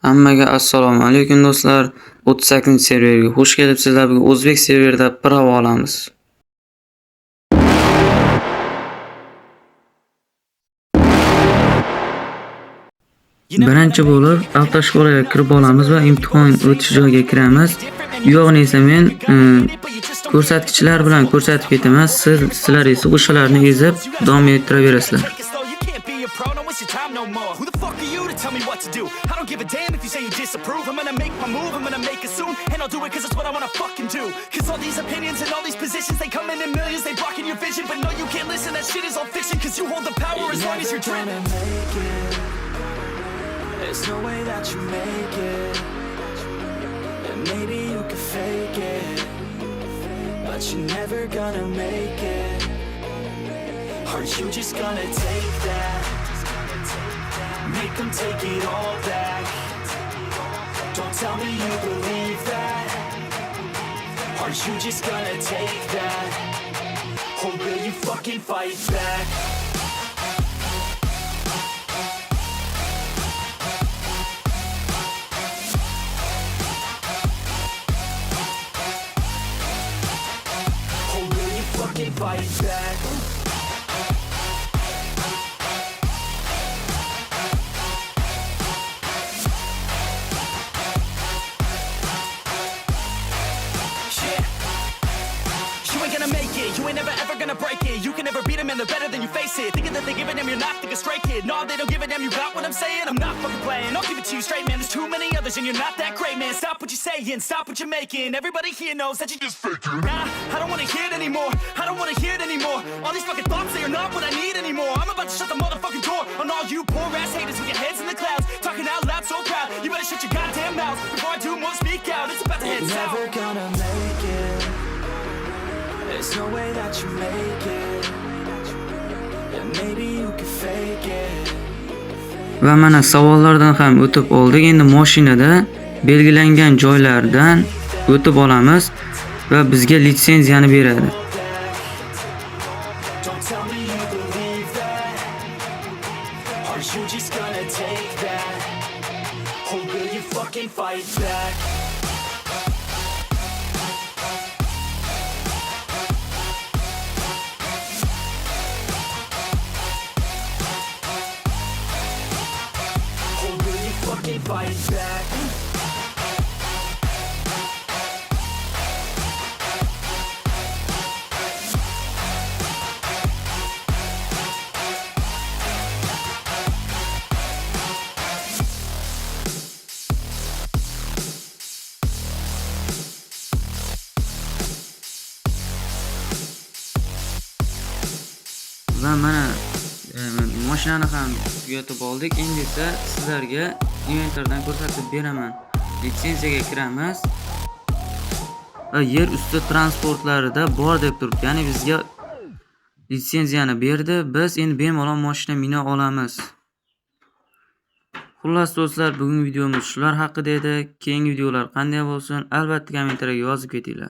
Hammaga assalomu alaykum do'stlar. 38-serverga xush kelibsizlar. Bugun o'zbek serverida pravo olamiz. Birinchi bo'lib avtoshkolaga kirib olamiz va imtihon o'tish joyiga kiramiz. Bu yog'ini esa men ko'rsatkichlar bilan ko'rsatib ketaman. Sizlar esa o'shalarni ezib davom ettiraverasizlar. Your time no more. Who the fuck are you to tell me what to do? I don't give a damn if you say you disapprove. I'm gonna make my move, I'm gonna make it soon. And I'll do it cause it's what I wanna fucking do. Cause all these opinions and all these positions, they come in millions, they blocking your vision. But no, you can't listen, that shit is all fiction. Cause you hold the power as long as you're dreaming. There's no way that you make it. And maybe you can fake it, but you're never gonna make it. Aren't you just gonna take that? Make them take it all back. Don't tell me you believe that. Are you just gonna take that? Or will you fucking fight back? Or will you fucking fight back? You ain't never ever gonna break it. You can never beat them and they're better than you face it. Thinking that they're giving them, you're not thinking straight, kid. No, they don't give a damn, you got what I'm saying? I'm not fucking playing, I'll give it to you straight, man. There's too many others and you're not that great, man. Stop what you're saying, stop what you're making. Everybody here knows that you just faking. Nah, I don't wanna hear it anymore. I don't wanna hear it anymore. All these fucking thoughts, they are not what I need anymore. I'm about to shut the motherfucking door on all you poor ass haters with your heads in the clouds. Talking out loud so proud, you better shut your goddamn mouth before I do more, speak out. It's about to head south. You're never gonna make it. There's no way that you make it. And maybe you can fake it. Va mana savollardan ham o'tib oldik. Endi mashinada belgilangan joylardan o'tib olamiz va bizga litsenziyani beradi. Don't tell me you believe that. Are you just gonna take that? Or will you fucking fight back? Fight back. Va mana mashinani ham tugatib oldik. Endi esa sizlarga inventordan ko'rsatib beraman. Litsenziyaga kiramiz. Va yer usti transportlarida bor deb turibdi. Ya'ni bizga litsenziyani berdi. Biz endi bemalol mashina mina olamiz. Xullas do'stlar, bugungi videomiz shular haqida edi. Keyingi videolar qanday bo'lsin, albatta kommentariyaga yozib ketinglar.